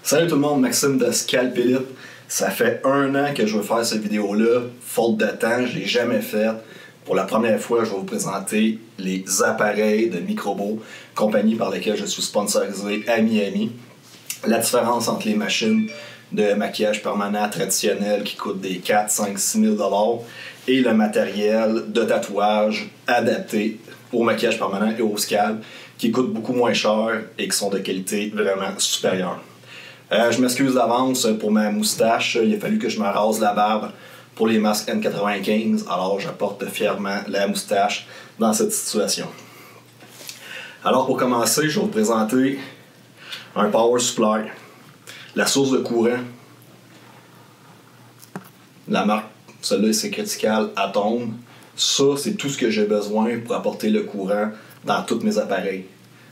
Salut tout le monde, Maxime de Scalpelite. Ça fait 1 an que je veux faire cette vidéo-là. Faute de temps, je ne l'ai jamais faite. Pour la première fois, je vais vous présenter les appareils de Microbo, compagnie par laquelle je suis sponsorisé à Miami. La différence entre les machines de maquillage permanent traditionnelles qui coûtent des 4, 5, 6 000 $ et le matériel de tatouage adapté au maquillage permanent et au scalp qui coûtent beaucoup moins cher et qui sont de qualité vraiment supérieure. Je m'excuse d'avance pour ma moustache, il a fallu que je me rase la barbe pour les masques N95, alors j'apporte fièrement la moustache dans cette situation. Alors pour commencer, je vais vous présenter un power supply, la source de courant, la marque, celle-là c'est Critical Atom. Ça, c'est tout ce que j'ai besoin pour apporter le courant dans tous mes appareils.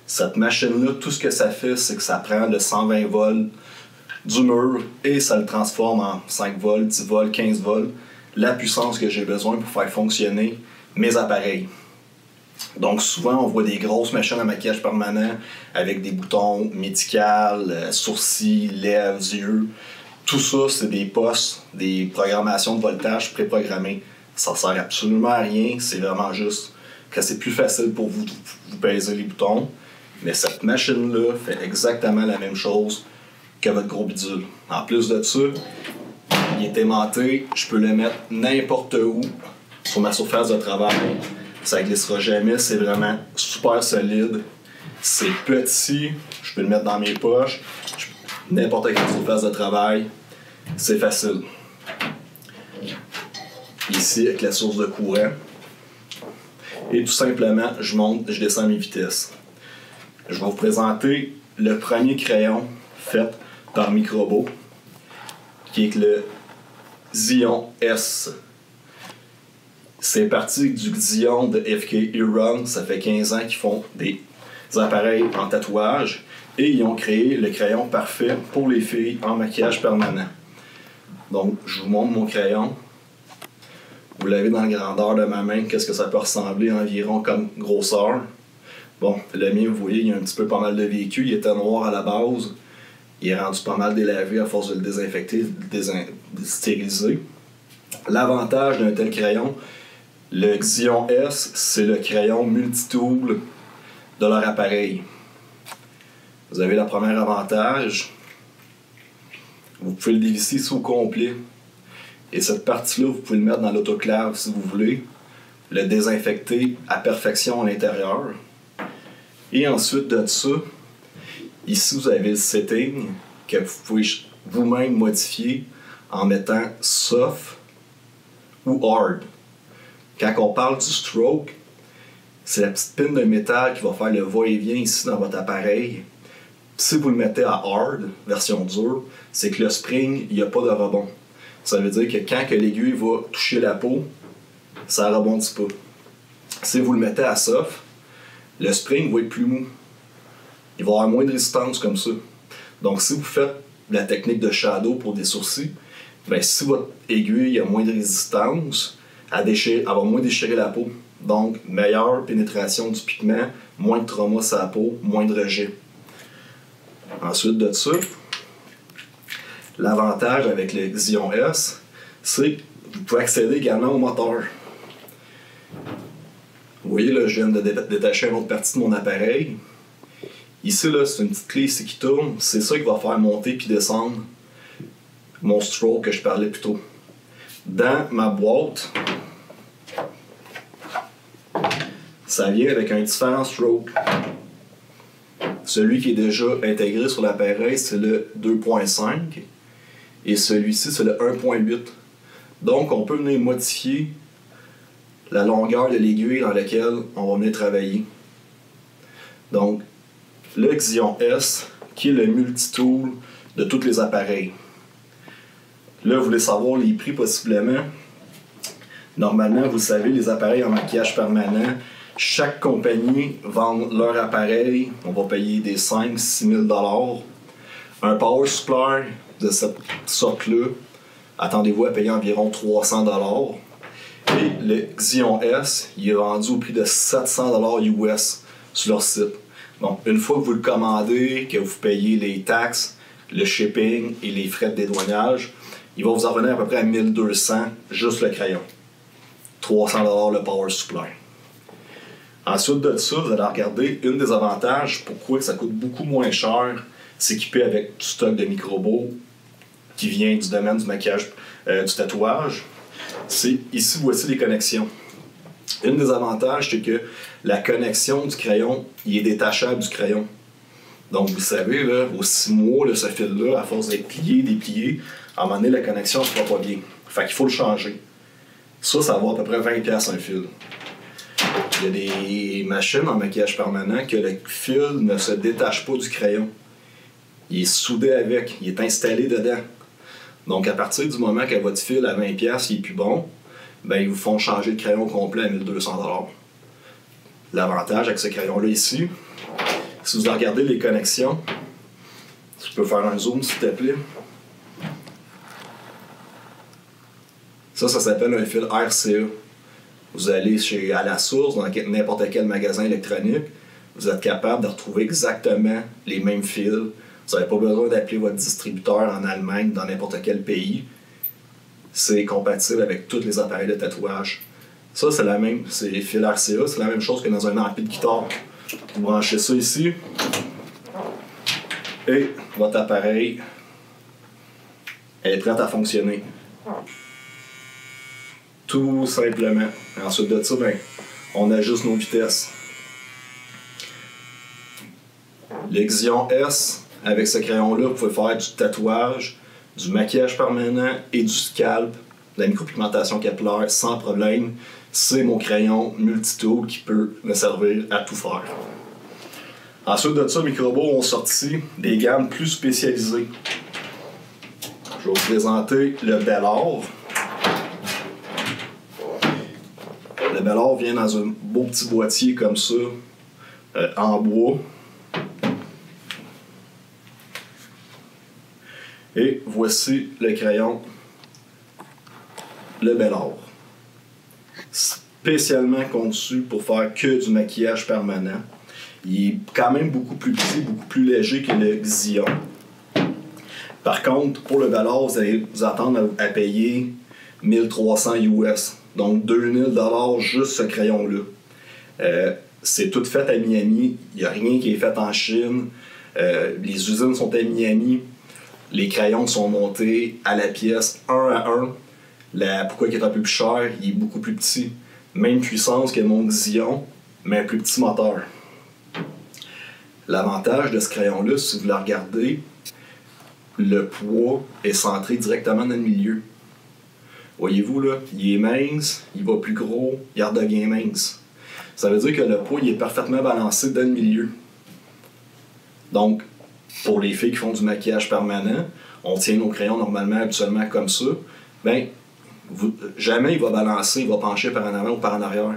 Cette machine-là, tout ce que ça fait, c'est que ça prend le 120 volts du mur et ça le transforme en 5 volts, 10 volts, 15 volts, la puissance que j'ai besoin pour faire fonctionner mes appareils. Donc souvent, on voit des grosses machines à maquillage permanent avec des boutons médicaux, sourcils, lèvres, yeux. Tout ça, c'est des postes, des programmations de voltage préprogrammées. Ça sert absolument à rien, c'est vraiment juste que c'est plus facile pour vous peser les boutons. Mais cette machine-là fait exactement la même chose que votre gros bidule. En plus de ça, il est aimanté, je peux le mettre n'importe où sur ma surface de travail. Ça ne glissera jamais, c'est vraiment super solide. C'est petit, je peux le mettre dans mes poches, n'importe quelle surface de travail, c'est facile. Ici, avec la source de courant. Et tout simplement, je monte, je descends mes vitesses. Je vais vous présenter le premier crayon fait par Microbo, qui est le Xion S. C'est parti du Xion de FK Huron. Ça fait 15 ans qu'ils font des appareils en tatouage et ils ont créé le crayon parfait pour les filles en maquillage permanent. Donc, je vous montre mon crayon. Vous l'avez dans la grandeur de ma main. Qu'est-ce que ça peut ressembler environ comme grosseur? Bon, le mien, vous voyez, il y a un petit peu pas mal de vécu. Il était noir à la base. Il est rendu pas mal délavé à force de le désinfecter, de stériliser. L'avantage d'un tel crayon, le Xion S, c'est le crayon multitool de leur appareil. Vous avez le premier avantage. Vous pouvez le dévisser ici au complet. Et cette partie-là, vous pouvez le mettre dans l'autoclave si vous voulez. Le désinfecter à perfection à l'intérieur. Et ensuite de ça, ici vous avez le setting que vous pouvez vous-même modifier en mettant soft ou hard. Quand on parle du stroke, c'est la petite pine de métal qui va faire le va-et-vient ici dans votre appareil. Si vous le mettez à hard, version dure, c'est que le spring, il n'y a pas de rebond. Ça veut dire que quand l'aiguille va toucher la peau, ça ne rebondit pas. Si vous le mettez à soft, le spring va être plus mou. Il va avoir moins de résistance comme ça. Donc si vous faites la technique de shadow pour des sourcils, ben, si votre aiguille a moins de résistance, elle va moins déchirer la peau. Donc meilleure pénétration du pigment, moins de trauma sur la peau, moins de rejet. Ensuite de ça, l'avantage avec le Xion S, c'est que vous pouvez accéder également au moteur. Vous voyez, là, je viens de détacher une autre partie de mon appareil. Ici, là, c'est une petite clé ici qui tourne. C'est ça qui va faire monter puis descendre mon stroke que je parlais plus tôt. Dans ma boîte, ça vient avec un différent stroke. Celui qui est déjà intégré sur l'appareil, c'est le 2.5. Et celui-ci, c'est le 1.8. Donc, on peut venir modifier la longueur de l'aiguille dans laquelle on va venir travailler. Donc, le Xion S, qui est le multitool de tous les appareils. Là, vous voulez savoir les prix possiblement. Normalement, vous savez, les appareils en maquillage permanent, chaque compagnie vend leur appareil. On va payer des 5-6 000 $. Un power supply de cette sorte-là, attendez-vous à payer environ 300 $. Et le Xion S, il est vendu au prix de 700 $ US sur leur site. Donc, une fois que vous le commandez, que vous payez les taxes, le shipping et les frais de dédouanage, il va vous en revenir à peu près à 1200 juste le crayon. 300$ le power supply. Ensuite de ça, vous allez regarder une des avantages pourquoi ça coûte beaucoup moins cher s'équiper avec du stock de microbeaux qui vient du domaine du maquillage, du tatouage. C'est ici, voici les connexions. Une des avantages, c'est que la connexion du crayon, il est détachable du crayon. Donc, vous savez, là, aux 6 mois, là, ce fil-là, à force d'être plié, déplié, à un moment donné, la connexion ne sera pas bien. Fait qu'il faut le changer. Ça vaut à peu près 20$ un fil. Il y a des machines en maquillage permanent que le fil ne se détache pas du crayon. Il est soudé avec, il est installé dedans. Donc, à partir du moment que votre fil à 20$, il est plus bon, ben, ils vous font changer le crayon complet à 1200$. L'avantage avec ce crayon-là ici, si vous regardez les connexions, tu peux faire un zoom s'il te plaît. Ça s'appelle un fil RCA. Vous allez à la source, dans n'importe quel magasin électronique, vous êtes capable de retrouver exactement les mêmes fils. Vous n'avez pas besoin d'appeler votre distributeur en Allemagne, dans n'importe quel pays. C'est compatible avec tous les appareils de tatouage. Ça, c'est la même, c'est les fils RCA, c'est la même chose que dans un ampli de guitare. Vous branchez ça ici, et votre appareil est prêt à fonctionner. Tout simplement. Ensuite de ça, ben, on ajuste nos vitesses. L'Xion S, avec ce crayon-là, vous pouvez faire du tatouage, du maquillage permanent et du scalp, de la micropigmentation capillaire sans problème. C'est mon crayon multitool qui peut me servir à tout faire. Ensuite de ça, Microbeau ont sorti des gammes plus spécialisées. Je vais vous présenter le Bel-Or. Le Bel-Or vient dans un beau petit boîtier comme ça, en bois. Et voici le crayon, le Bel-Or. Spécialement conçu pour faire que du maquillage permanent. Il est quand même beaucoup plus petit, beaucoup plus léger que le Xion. Par contre, pour le Bel-Or, vous allez vous attendre à payer 1300 US. Donc 2000$ juste ce crayon-là. C'est tout fait à Miami. Il n'y a rien qui est fait en Chine. Les usines sont à Miami. Les crayons sont montés à la pièce, 1 à 1. Pourquoi il est un peu plus cher? Il est beaucoup plus petit. Même puissance que mon Xion, mais un plus petit moteur. L'avantage de ce crayon-là, si vous le regardez, le poids est centré directement dans le milieu. Voyez-vous, là, il est mince, il va plus gros, il redevient mince. Ça veut dire que le poids il est parfaitement balancé dans le milieu. Donc, pour les filles qui font du maquillage permanent, on tient nos crayons normalement, habituellement comme ça, ben, jamais il va balancer, il va pencher par en avant ou par en arrière.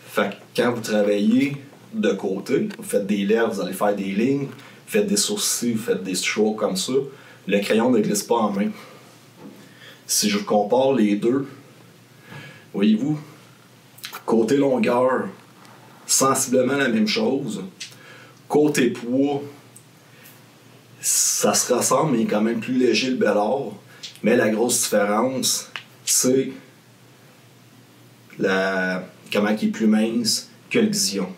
Fait que quand vous travaillez de côté, vous faites des lèvres, vous allez faire des lignes, vous faites des sourcils, vous faites des strokes comme ça, le crayon ne glisse pas en main. Si je compare les deux, voyez-vous, côté longueur, sensiblement la même chose. Côté poids, ça se ressemble, mais il est quand même plus léger le Bel-Or. Mais la grosse différence, c'est comment il est plus mince que le Xion.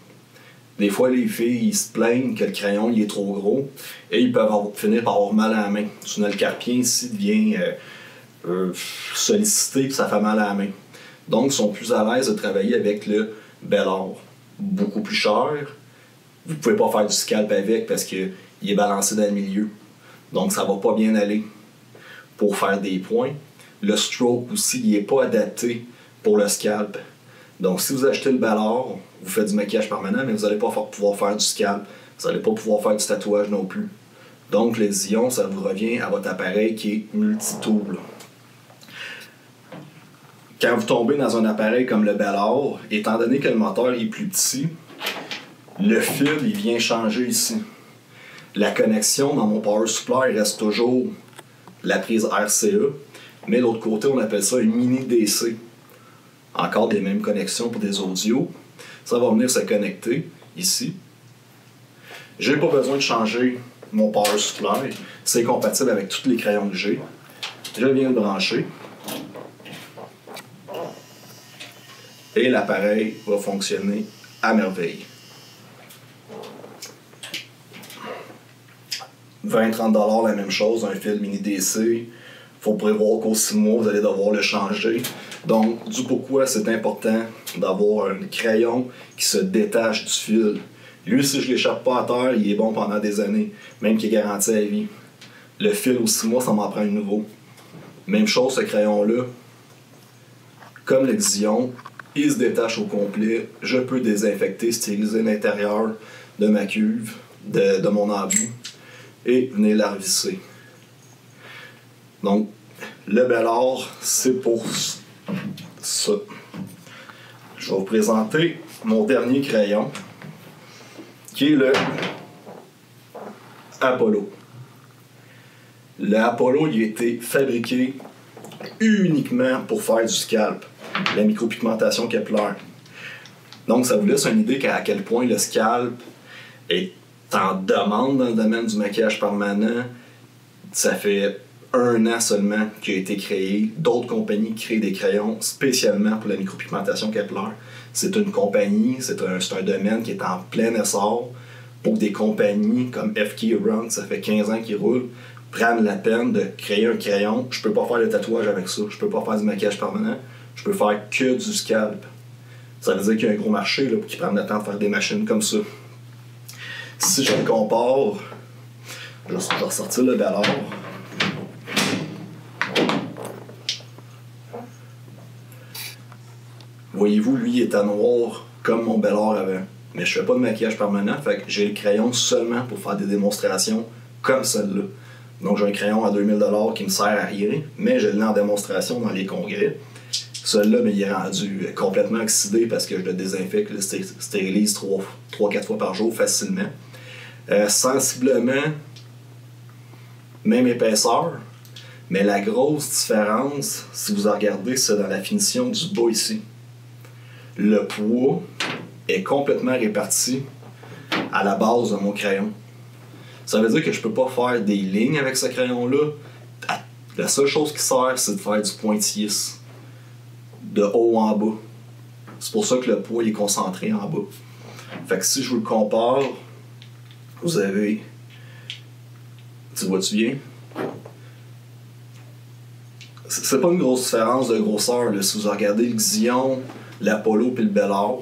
Des fois, les filles ils se plaignent que le crayon il est trop gros et ils peuvent finir par avoir mal à la main. Sinon, le carpien ici devient sollicité et ça fait mal à la main. Donc, ils sont plus à l'aise de travailler avec le Bel-Or. Beaucoup plus cher. Vous ne pouvez pas faire du scalp avec parce qu'il est balancé dans le milieu. Donc, ça ne va pas bien aller pour faire des points. Le stroke aussi, il n'est pas adapté pour le scalp. Donc, si vous achetez le Bel-Or, vous faites du maquillage permanent, mais vous n'allez pas pouvoir faire du scalp. Vous n'allez pas pouvoir faire du tatouage non plus. Donc, le Xion, ça vous revient à votre appareil qui est multitool. Quand vous tombez dans un appareil comme le Bel-Or, étant donné que le moteur est plus petit, le fil il vient changer ici. La connexion dans mon power supply reste toujours la prise RCA, mais de l'autre côté, on appelle ça une mini DC. Encore des mêmes connexions pour des audios. Ça va venir se connecter ici. J'ai pas besoin de changer mon power supply. C'est compatible avec tous les crayons que j'ai. Je viens de brancher. Et l'appareil va fonctionner à merveille. 20-30$ la même chose, un fil mini DC. Il faut prévoir qu'au 6 mois, vous allez devoir le changer. Donc, du pourquoi c'est important d'avoir un crayon qui se détache du fil. Lui, si je ne l'échappe pas à terre, il est bon pendant des années, même qu'il est garanti à vie. Le fil au 6 mois, ça m'en prend un nouveau. Même chose, ce crayon-là. Comme le Dion, il se détache au complet. Je peux désinfecter, stériliser l'intérieur de ma cuve, de mon embout, et venir la revisser. Donc, le Bellard, c'est pour ça. Je vais vous présenter mon dernier crayon, qui est le Apollo. Le Apollo, il a été fabriqué uniquement pour faire du scalp, la micropigmentation Kepler. Donc, ça vous laisse une idée à quel point le scalp est en demande dans le domaine du maquillage permanent. Ça fait 1 an seulement qu'il a été créé. D'autres compagnies créent des crayons spécialement pour la micropigmentation Kepler. C'est une compagnie, c'est un domaine qui est en plein essor pour des compagnies comme FK Run, ça fait 15 ans qu'ils roulent, prennent la peine de créer un crayon. Je peux pas faire de tatouage avec ça, je peux pas faire du maquillage permanent, je peux faire que du scalp. Ça veut dire qu'il y a un gros marché là, pour qu'ils prennent le temps de faire des machines comme ça. Si je le compare, je vais ressortir le Bellard. Voyez-vous, lui, il est à noir comme mon Bellard avant. Mais je fais pas de maquillage permanent, fait que j'ai le crayon seulement pour faire des démonstrations comme celle-là. Donc j'ai un crayon à 2000$ qui me sert à rien, mais je l'ai en démonstration dans les congrès. Celui-là, il est rendu complètement oxydé parce que je le désinfecte, je le stérilise 3-4 fois par jour facilement. Sensiblement, même épaisseur, mais la grosse différence, si vous regardez, c'est dans la finition du bas ici. Le poids est complètement réparti à la base de mon crayon. Ça veut dire que je peux pas faire des lignes avec ce crayon-là. La seule chose qui sert, c'est de faire du pointilliste. De haut en bas. C'est pour ça que le poids est concentré en bas. Fait que si je vous le compare, vous avez... Tu vois-tu bien? C'est pas une grosse différence de grosseur. Là. Si vous regardez le Xion, l'Apollo et le Bellard,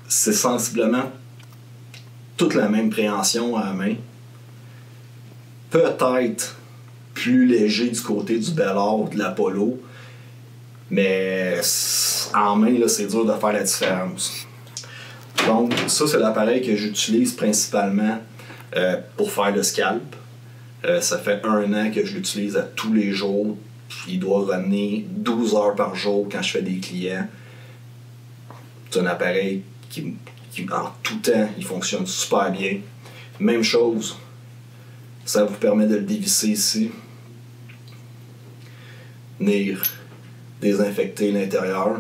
c'est sensiblement toute la même préhension à la main. Peut-être plus léger du côté du Bellard ou de l'Apollo, mais en main, là, c'est dur de faire la différence. Donc, ça, c'est l'appareil que j'utilise principalement pour faire le scalp. Ça fait 1 an que je l'utilise à tous les jours. Il doit revenir 12 heures par jour quand je fais des clients. C'est un appareil qui en tout temps, il fonctionne super bien. Même chose, ça vous permet de le dévisser ici. Venir désinfecter l'intérieur.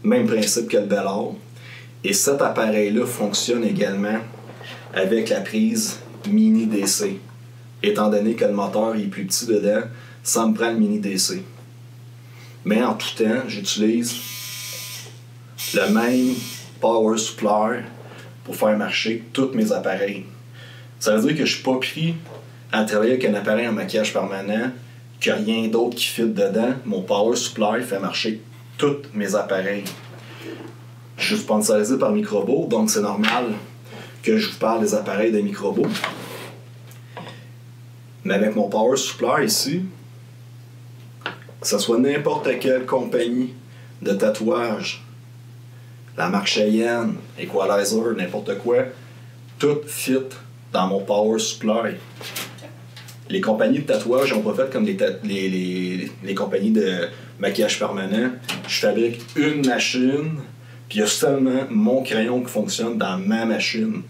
Même principe que le Bellard. Et cet appareil-là fonctionne également avec la prise mini DC. Étant donné que le moteur est plus petit dedans, ça me prend le mini DC. Mais en tout temps, j'utilise le même power supply pour faire marcher tous mes appareils. Ça veut dire que je suis pas pris à travailler avec un appareil en maquillage permanent, qu'il n'y a rien d'autre qui fit dedans. Mon power supply fait marcher tous mes appareils. Je suis sponsorisé par Microbo, donc c'est normal que je vous parle des appareils de Microbo. Mais avec mon power supply ici, que ce soit n'importe quelle compagnie de tatouage, la marque Cheyenne, Equalizer, n'importe quoi, tout fit dans mon power supply. Les compagnies de tatouage n'ont pas fait comme les compagnies de maquillage permanent. Je fabrique une machine, puis il y a seulement mon crayon qui fonctionne dans ma machine.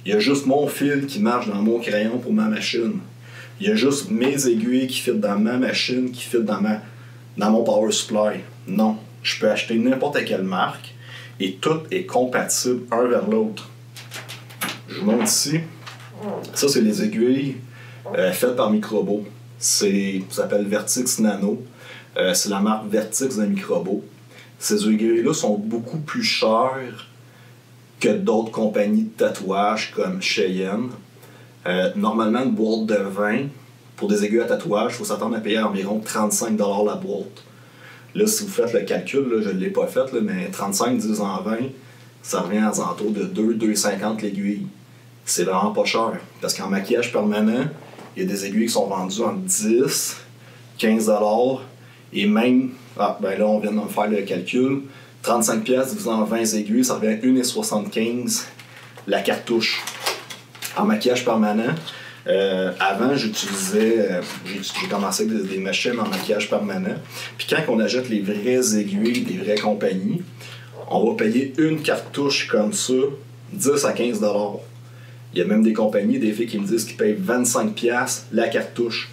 Il y a juste mon fil qui marche dans mon crayon pour ma machine. Il y a juste mes aiguilles qui fit dans ma machine, qui fit dans mon power supply. Non, je peux acheter n'importe quelle marque et tout est compatible un vers l'autre. Je vous montre ici. Ça, c'est les aiguilles faites par Microbo. Ça s'appelle Vertix Nano. C'est la marque Vertix de Microbo. Ces aiguilles-là sont beaucoup plus chères que d'autres compagnies de tatouage comme Cheyenne. Normalement, une boîte de 20 pour des aiguilles à tatouage, il faut s'attendre à payer environ 35$ la boîte. Là, si vous faites le calcul, là, je ne l'ai pas fait, là, mais 35 divisé en 20, ça revient à alentours de 2,50$ l'aiguille. C'est vraiment pas cher. Parce qu'en maquillage permanent, il y a des aiguilles qui sont vendues entre 10, 15$, et même, ben là, on vient de me faire le calcul, 35$ divisé en 20 aiguilles, ça revient à 1,75$ la cartouche. En maquillage permanent, avant, j'ai commencé avec des machines en maquillage permanent. Puis quand on achète les vraies aiguilles des vraies compagnies, on va payer une cartouche comme ça 10 à 15$. Il y a même des compagnies, des filles qui me disent qu'ils payent 25$ la cartouche.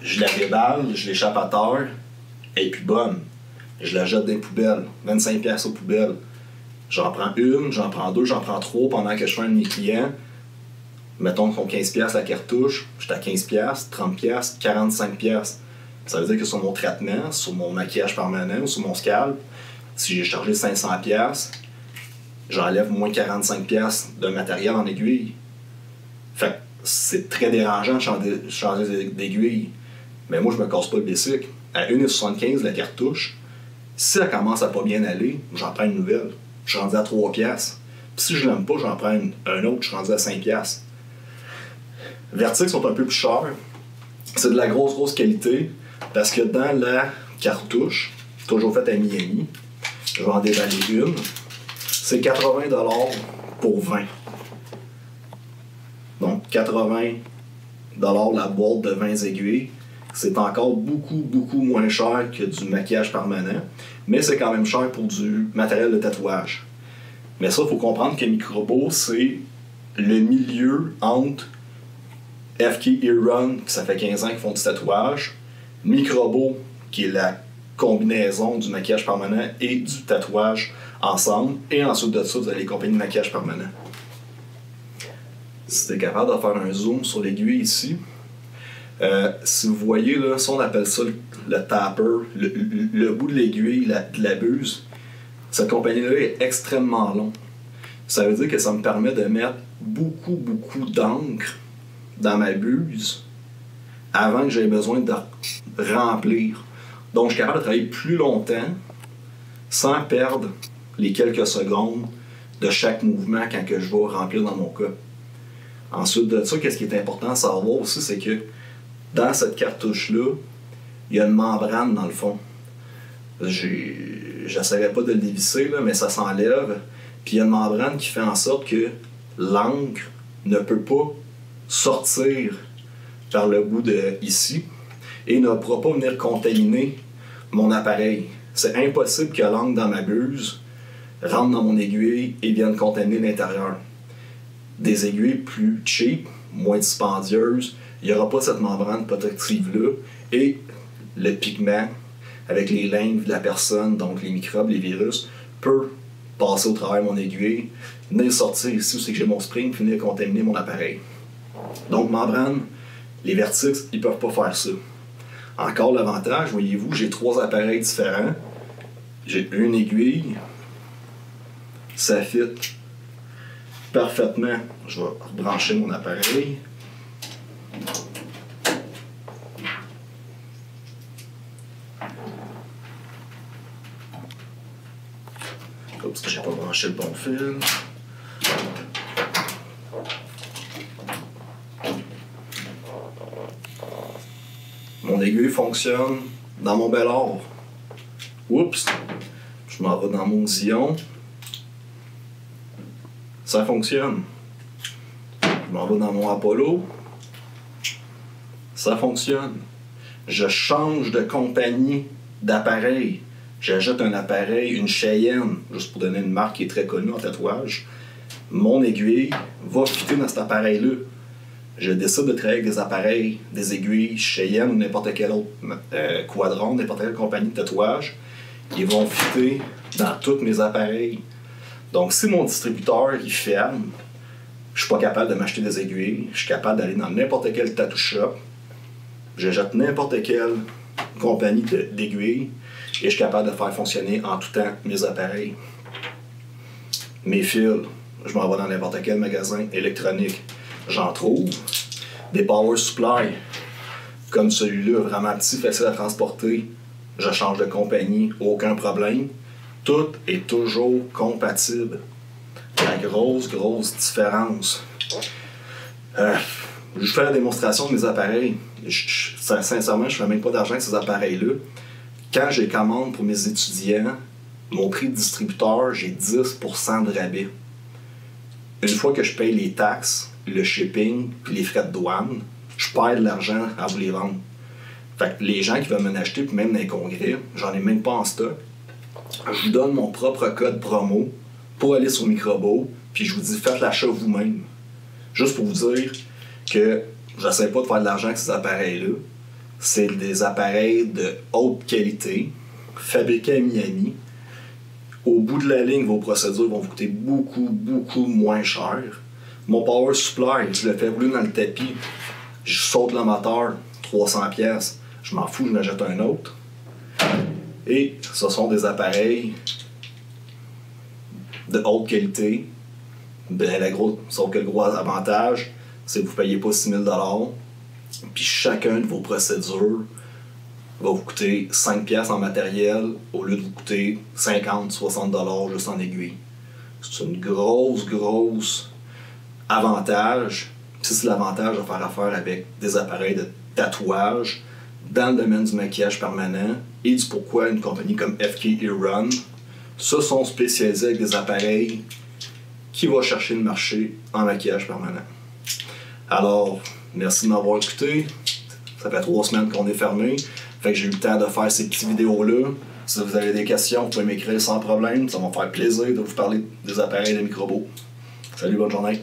Je la déballe, je l'échappe à terre, elle est plus bonne. Je la jette dans les poubelles, 25$ aux poubelles. J'en prends une, j'en prends deux, j'en prends trois pendant que je fais un de mes clients. Mettons qu'ils font 15$ la cartouche, j'étais à 15$, 30$, 45$. Ça veut dire que sur mon traitement, sur mon maquillage permanent ou sur mon scalp, si j'ai chargé 500$, j'enlève moins 45$ de matériel en aiguille. Fait que c'est très dérangeant de changer d'aiguille. Mais moi, je me casse pas le bicycle. À 1,75$ la cartouche, si elle commence à pas bien aller, j'en prends une nouvelle. Je suis rendu à 3$. Puis si je l'aime pas, j'en prends un autre, je suis rendu à 5$. Vertix sont un peu plus chers. C'est de la grosse qualité parce que dans la cartouche, toujours faite à Miami, je vais en déballer une, c'est 80$ pour 20. Donc 80$ la boîte de 20 aiguilles. C'est encore beaucoup moins cher que du maquillage permanent, mais c'est quand même cher pour du matériel de tatouage. Mais ça, il faut comprendre que Microbo, c'est le milieu entre FK Iron, qui ça fait 15 ans qu'ils font du tatouage, Microbo, qui est la combinaison du maquillage permanent et du tatouage ensemble, et ensuite de ça, vous avez les compagnies de maquillage permanent. Si tu es capable de faire un zoom sur l'aiguille ici, si vous voyez, là, ça on appelle ça le tapper, le bout de l'aiguille, de la buse, cette compagnie-là est extrêmement longue. Ça veut dire que ça me permet de mettre beaucoup d'encre dans ma buse avant que j'aie besoin de remplir. Donc je suis capable de travailler plus longtemps sans perdre les quelques secondes de chaque mouvement quand que je vais remplir dans mon cas. Ensuite de ça, qu'est-ce qui est important à savoir aussi, c'est que dans cette cartouche-là, il y a une membrane dans le fond. J'essaierai pas de le dévisser, là, mais ça s'enlève. Puis il y a une membrane qui fait en sorte que l'encre ne peut pas sortir par le bout de ici et ne pourra pas venir contaminer mon appareil. C'est impossible que l'encre dans ma buse rentre dans mon aiguille et vienne contaminer l'intérieur. Des aiguilles plus cheap, moins dispendieuses, il n'y aura pas cette membrane protective-là et le pigment avec les lymphes de la personne, donc les microbes, les virus, peut passer au travers de mon aiguille, venir sortir ici où c'est que j'ai mon spring, venir contaminer mon appareil. Donc membrane, les Vertix, ils ne peuvent pas faire ça. Encore l'avantage, voyez-vous, j'ai 3 appareils différents. J'ai une aiguille, ça fit parfaitement. Je vais rebrancher mon appareil. Oups, j'ai pas branché le bon fil. Mon aiguille fonctionne dans mon bel or. Oups, je m'en vais dans mon Zion. Ça fonctionne. Je m'en vais dans mon Apollo. Ça fonctionne. Je change de compagnie d'appareil. J'ajoute un appareil, une Cheyenne, juste pour donner une marque qui est très connue en tatouage. Mon aiguille va fitter dans cet appareil-là. Je décide de travailler avec des appareils, des aiguilles, Cheyenne ou n'importe quel autre quadron, n'importe quelle compagnie de tatouage. Ils vont fitter dans tous mes appareils. Donc, si mon distributeur il ferme, Je suis pas capable de m'acheter des aiguilles. Je suis capable d'aller dans n'importe quel tattoo shop. J'achète n'importe quelle compagnie d'aiguilles et je suis capable de faire fonctionner en tout temps mes appareils. Mes fils, je m'en vais dans n'importe quel magasin électronique. J'en trouve. Des power supply, comme celui-là, vraiment petit, facile à transporter. Je change de compagnie, aucun problème. Tout est toujours compatible. La grosse différence. Je fais la démonstration de mes appareils. Sincèrement, je ne fais même pas d'argent avec ces appareils-là. Quand j'ai commande pour mes étudiants, mon prix de distributeur, j'ai 10% de rabais. Une fois que je paye les taxes, le shipping et les frais de douane, je perds de l'argent à vous les vendre. Fait que les gens qui veulent m'en acheter, puis même dans les congrès, j'en ai même pas en stock. Je vous donne mon propre code promo pour aller sur Microbo, puis je vous dis faites l'achat vous-même. Juste pour vous dire que j'essaie pas de faire de l'argent avec ces appareils-là. C'est des appareils de haute qualité, fabriqués à Miami. Au bout de la ligne, vos procédures vont vous coûter beaucoup moins cher. Mon power supply, je le fais rouler dans le tapis. Je saute le moteur, 300$. Je m'en fous, je m'achète un autre. Et ce sont des appareils de haute qualité. Sauf que le gros avantage, c'est que vous ne payez pas 6 000$. Puis chacun de vos procédures va vous coûter 5$ en matériel au lieu de vous coûter 50-60$ juste en aiguille. C'est une grosse avantage. Puis c'est l'avantage de faire affaire avec des appareils de tatouage dans le domaine du maquillage permanent et du pourquoi une compagnie comme FK Run se sont spécialisés avec des appareils qui vont chercher le marché en maquillage permanent. Alors, merci de m'avoir écouté. Ça fait 3 semaines qu'on est fermé. Fait que j'ai eu le temps de faire ces petites vidéos-là. Si vous avez des questions, vous pouvez m'écrire sans problème. Ça va me faire plaisir de vous parler des appareils de Microbo. Salut, bonne journée.